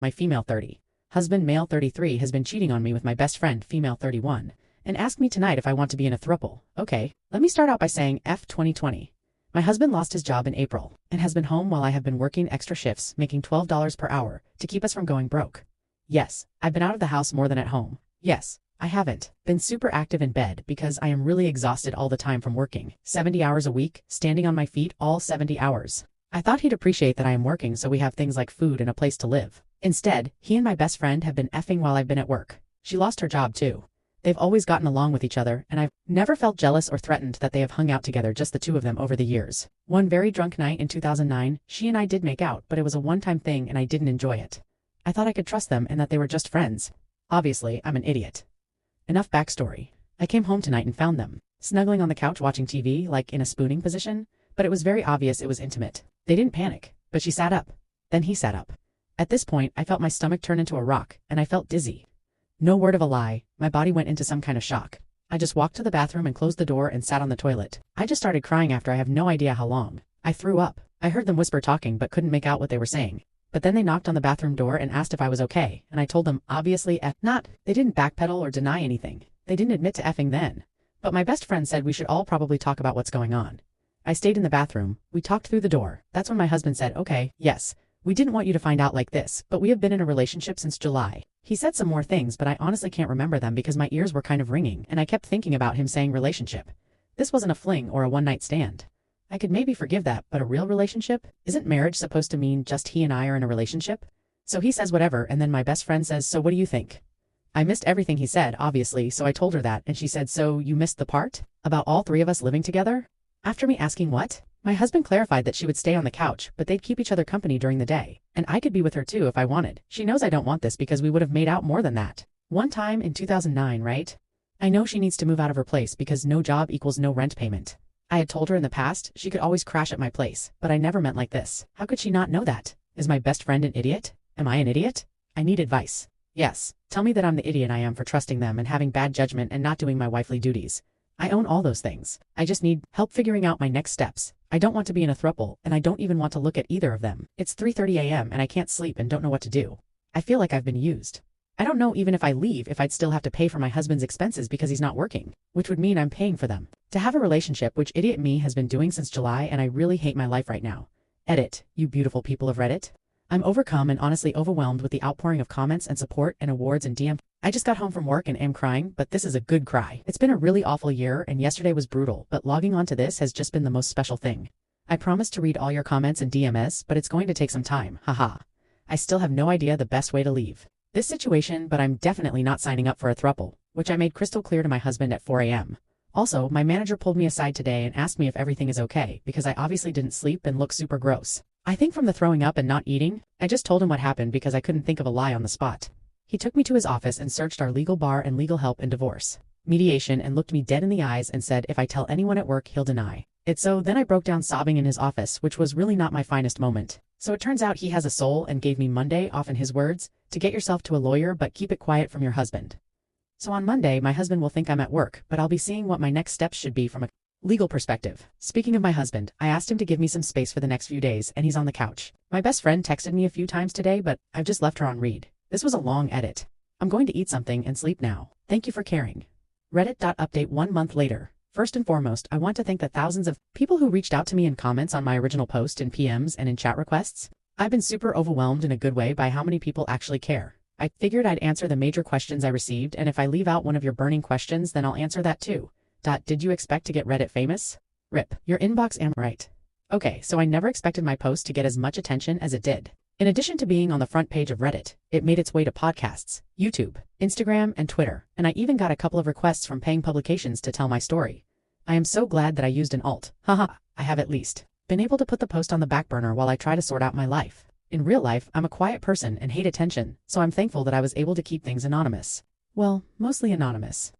My female 30. Husband male 33 has been cheating on me with my best friend female 31 and asked me tonight if I want to be in a throuple. Okay, let me start out by saying F 2020. My husband lost his job in April and has been home while I have been working extra shifts making $12 per hour to keep us from going broke. Yes, I've been out of the house more than at home. Yes, I haven't been super active in bed because I am really exhausted all the time from working 70 hours a week, standing on my feet all 70 hours. I thought he'd appreciate that I am working so we have things like food and a place to live. Instead, he and my best friend have been effing while I've been at work. She lost her job too. They've always gotten along with each other, and I've never felt jealous or threatened that they have hung out together, just the two of them over the years. One very drunk night in 2009, she and I did make out, but it was a one-time thing and I didn't enjoy it. I thought I could trust them and that they were just friends. Obviously, I'm an idiot. Enough backstory. I came home tonight and found them snuggling on the couch watching TV, like in a spooning position, but it was very obvious it was intimate. They didn't panic, but she sat up. Then he sat up. At this point, I felt my stomach turn into a rock, and I felt dizzy. No word of a lie, my body went into some kind of shock. I just walked to the bathroom and closed the door and sat on the toilet. I just started crying after I have no idea how long. I threw up. I heard them whisper talking but couldn't make out what they were saying. But then they knocked on the bathroom door and asked if I was okay, and I told them, obviously not. They didn't backpedal or deny anything. They didn't admit to effing then. But my best friend said we should all probably talk about what's going on. I stayed in the bathroom. We talked through the door. That's when my husband said, okay, yes, we didn't want you to find out like this, but we have been in a relationship since July. He said some more things, but I honestly can't remember them because my ears were kind of ringing and I kept thinking about him saying relationship. This wasn't a fling or a one-night stand. I could maybe forgive that, but a real relationship? Isn't marriage supposed to mean just he and I are in a relationship? So he says whatever, and then my best friend says, so what do you think? I missed everything he said, obviously, so I told her that, and she said, so you missed the part? About all three of us living together? After me asking what? My husband clarified that she would stay on the couch, but they'd keep each other company during the day, and I could be with her too if I wanted. She knows I don't want this because we would have made out more than that. One time in 2009, right? I know she needs to move out of her place because no job equals no rent payment. I had told her in the past she could always crash at my place, but I never meant like this. How could she not know that? Is my best friend an idiot? Am I an idiot? I need advice. Yes, tell me that I'm the idiot I am for trusting them and having bad judgment and not doing my wifely duties. I own all those things. I just need help figuring out my next steps. I don't want to be in a throuple, and I don't even want to look at either of them. It's 3:30 a.m. and I can't sleep and don't know what to do. I feel like I've been used. I don't know even if I leave if I'd still have to pay for my husband's expenses because he's not working, which would mean I'm paying for them. To have a relationship, which idiot me has been doing since July, and I really hate my life right now. Edit, you beautiful people of Reddit. I'm overcome and honestly overwhelmed with the outpouring of comments and support and awards and DM. I just got home from work and am crying, but this is a good cry. It's been a really awful year and yesterday was brutal, but logging onto this has just been the most special thing. I promise to read all your comments and DMs, but it's going to take some time, haha. I still have no idea the best way to leave this situation, but I'm definitely not signing up for a throuple, which I made crystal clear to my husband at 4 a.m. Also, my manager pulled me aside today and asked me if everything is okay because I obviously didn't sleep and look super gross. I think from the throwing up and not eating. I just told him what happened because I couldn't think of a lie on the spot. He took me to his office and searched our legal bar and legal help in divorce mediation and looked me dead in the eyes and said if I tell anyone at work he'll deny it. So then I broke down sobbing in his office, which was really not my finest moment. So it turns out he has a soul and gave me Monday off, in his words, to get yourself to a lawyer but keep it quiet from your husband. So on Monday my husband will think I'm at work, but I'll be seeing what my next steps should be from a legal perspective. Speaking of my husband, I asked him to give me some space for the next few days and he's on the couch. My best friend texted me a few times today, but I've just left her on read. This was a long edit. I'm going to eat something and sleep now. Thank you for caring. Reddit.update 1 month later. First and foremost, I want to thank the thousands of people who reached out to me in comments on my original post, in PMs, and in chat requests. I've been super overwhelmed in a good way by how many people actually care. I figured I'd answer the major questions I received, and if I leave out one of your burning questions, then I'll answer that too. Did you expect to get Reddit famous? RIP. Your inbox am right. Okay, so I never expected my post to get as much attention as it did. In addition to being on the front page of Reddit, it made its way to podcasts, YouTube, Instagram, and Twitter, and I even got a couple of requests from paying publications to tell my story. I am so glad that I used an alt. Haha, I have at least been able to put the post on the back burner while I try to sort out my life. In real life, I'm a quiet person and hate attention, so I'm thankful that I was able to keep things anonymous. Well, mostly anonymous.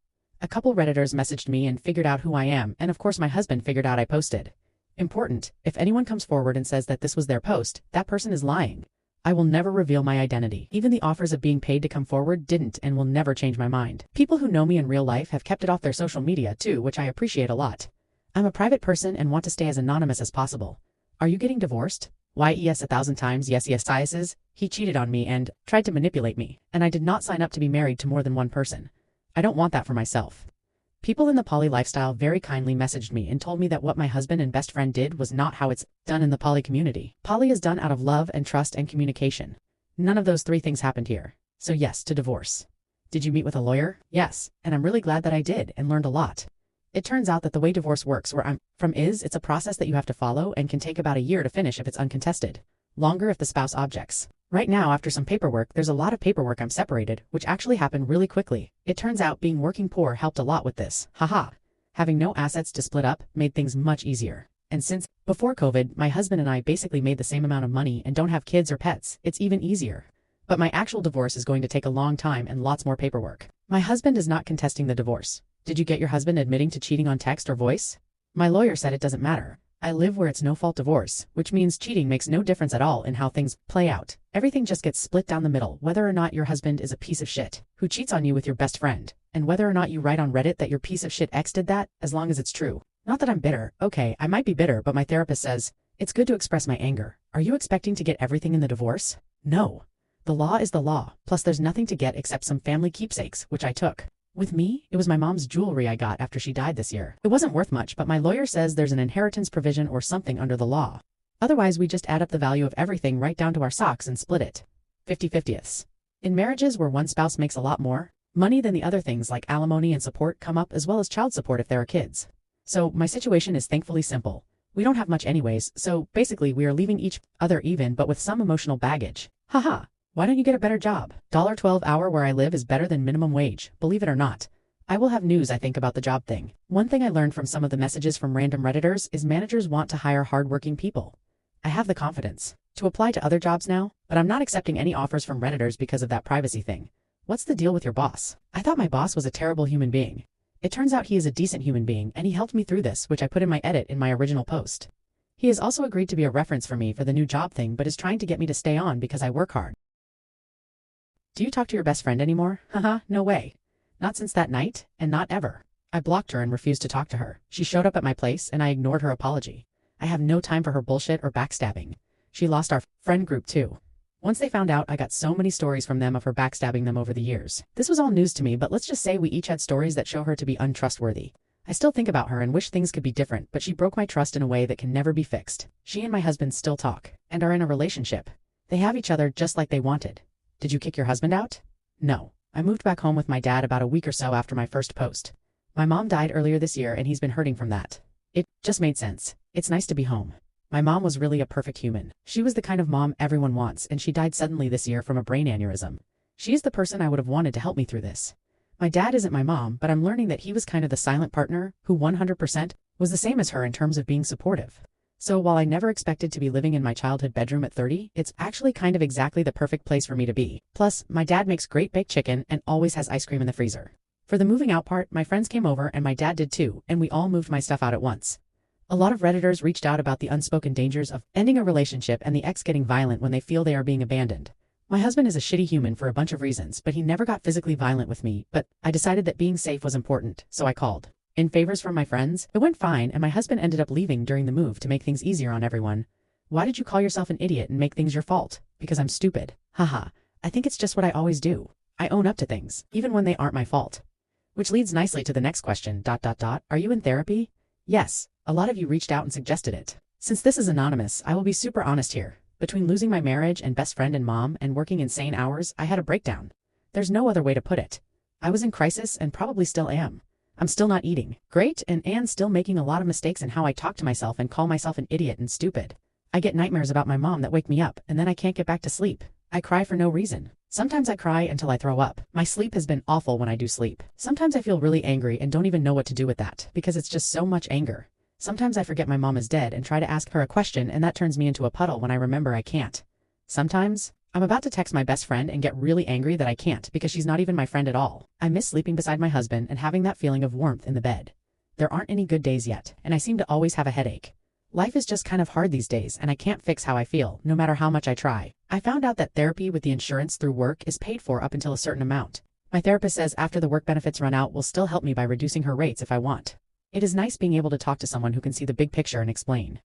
A couple Redditors messaged me and figured out who I am, and of course my husband figured out I posted. Important, if anyone comes forward and says that this was their post, that person is lying. I will never reveal my identity. Even the offers of being paid to come forward didn't and will never change my mind. People who know me in real life have kept it off their social media too, which I appreciate a lot. I'm a private person and want to stay as anonymous as possible. Are you getting divorced? Why yes 1,000 times yes siases, he cheated on me and tried to manipulate me, and I did not sign up to be married to more than one person. I don't want that for myself. People in the poly lifestyle very kindly messaged me and told me that what my husband and best friend did was not how it's done in the poly community. Poly is done out of love and trust and communication. None of those three things happened here. So yes to divorce. Did you meet with a lawyer? Yes, and I'm really glad that I did and learned a lot. It turns out that the way divorce works where I'm from is it's a process that you have to follow and can take about a year to finish if it's uncontested. Longer if the spouse objects. Right now, after some paperwork, there's a lot of paperwork I'm separated, which actually happened really quickly. It turns out being working poor helped a lot with this. Haha. Having no assets to split up made things much easier. And since, before COVID, my husband and I basically made the same amount of money and don't have kids or pets, it's even easier. But my actual divorce is going to take a long time and lots more paperwork. My husband is not contesting the divorce. Did you get your husband admitting to cheating on text or voice? My lawyer said it doesn't matter. I live where it's no-fault divorce, which means cheating makes no difference at all in how things play out. Everything just gets split down the middle, whether or not your husband is a piece of shit who cheats on you with your best friend, and whether or not you write on Reddit that your piece of shit ex did that, as long as it's true. Not that I'm bitter. Okay, I might be bitter, but my therapist says, it's good to express my anger. Are you expecting to get everything in the divorce? No. The law is the law, plus there's nothing to get except some family keepsakes, which I took. With me, it was my mom's jewelry I got after she died this year. It wasn't worth much, but my lawyer says there's an inheritance provision or something under the law. Otherwise, we just add up the value of everything right down to our socks and split it. 50/50ths. In marriages where one spouse makes a lot more money than the other, things like alimony and support come up, as well as child support if there are kids. So my situation is thankfully simple. We don't have much anyways, so basically we are leaving each other even but with some emotional baggage. Haha. Why don't you get a better job? $12 hour where I live is better than minimum wage, believe it or not. I will have news I think about the job thing. One thing I learned from some of the messages from random Redditors is managers want to hire hardworking people. I have the confidence to apply to other jobs now, but I'm not accepting any offers from Redditors because of that privacy thing. What's the deal with your boss? I thought my boss was a terrible human being. It turns out he is a decent human being and he helped me through this, which I put in my edit in my original post. He has also agreed to be a reference for me for the new job thing but is trying to get me to stay on because I work hard. Do you talk to your best friend anymore? Haha, no way. Not since that night, and not ever. I blocked her and refused to talk to her. She showed up at my place and I ignored her apology. I have no time for her bullshit or backstabbing. She lost our friend group too. Once they found out, I got so many stories from them of her backstabbing them over the years. This was all news to me, but let's just say we each had stories that show her to be untrustworthy. I still think about her and wish things could be different, but she broke my trust in a way that can never be fixed. She and my husband still talk, and are in a relationship. They have each other just like they wanted. Did you kick your husband out? No. I moved back home with my dad about a week or so after my first post. My mom died earlier this year and he's been hurting from that. It just made sense. It's nice to be home. My mom was really a perfect human. She was the kind of mom everyone wants, and she died suddenly this year from a brain aneurysm. She is the person I would have wanted to help me through this. My dad isn't my mom, but I'm learning that he was kind of the silent partner who 100% was the same as her in terms of being supportive. So while I never expected to be living in my childhood bedroom at 30, it's actually kind of exactly the perfect place for me to be. Plus, my dad makes great baked chicken and always has ice cream in the freezer. For the moving out part, my friends came over and my dad did too, and we all moved my stuff out at once. A lot of Redditors reached out about the unspoken dangers of ending a relationship and the ex getting violent when they feel they are being abandoned. My husband is a shitty human for a bunch of reasons, but he never got physically violent with me, but I decided that being safe was important, so I called in favors from my friends. It went fine, and my husband ended up leaving during the move to make things easier on everyone. Why did you call yourself an idiot and make things your fault? Because I'm stupid. Haha. I think it's just what I always do. I own up to things, even when they aren't my fault. Which leads nicely to the next question. Are you in therapy? Yes. A lot of you reached out and suggested it. Since this is anonymous, I will be super honest here. Between losing my marriage and best friend and mom and working insane hours, I had a breakdown. There's no other way to put it. I was in crisis and probably still am. I'm still not eating great and still making a lot of mistakes in how I talk to myself and call myself an idiot and stupid. I get nightmares about my mom that wake me up and then I can't get back to sleep. I cry for no reason. Sometimes I cry until I throw up. My sleep has been awful when I do sleep. Sometimes I feel really angry and don't even know what to do with that because it's just so much anger. Sometimes I forget my mom is dead and try to ask her a question and that turns me into a puddle when I remember I can't. Sometimes I'm about to text my best friend and get really angry that I can't because she's not even my friend at all. I miss sleeping beside my husband and having that feeling of warmth in the bed. There aren't any good days yet, and I seem to always have a headache. Life is just kind of hard these days and I can't fix how I feel, no matter how much I try. I found out that therapy with the insurance through work is paid for up until a certain amount. My therapist says after the work benefits run out will still help me by reducing her rates if I want. It is nice being able to talk to someone who can see the big picture and explain.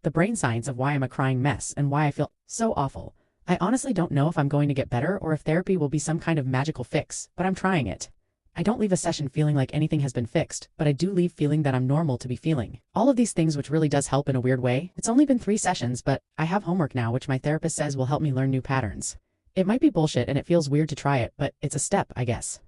the brain science of why I'm a crying mess and why I feel so awful. I honestly don't know if I'm going to get better or if therapy will be some kind of magical fix, but I'm trying it. I don't leave a session feeling like anything has been fixed, but I do leave feeling that I'm normal to be feeling. All of these things, which really does help in a weird way. It's only been 3 sessions, but I have homework now which my therapist says will help me learn new patterns. It might be bullshit and it feels weird to try it, but it's a step, I guess.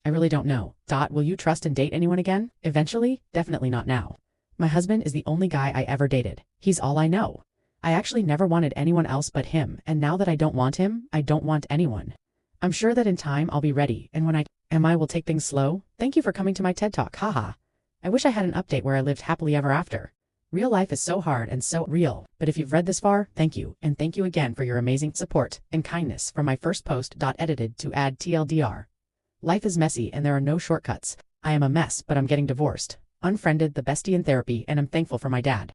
I really don't know. Will you trust and date anyone again? Eventually? Definitely not now. My husband is the only guy I ever dated. He's all I know. I actually never wanted anyone else but him, and now that I don't want him, I don't want anyone. I'm sure that in time I'll be ready, and when I will take things slow. Thank you for coming to my TED Talk, haha. I wish I had an update where I lived happily ever after. Real life is so hard and so real, but if you've read this far, thank you, and thank you again for your amazing support and kindness from my first post. Edited to add TLDR. Life is messy and there are no shortcuts. I am a mess, but I'm getting divorced. Unfriended the bestie in therapy, and I'm thankful for my dad.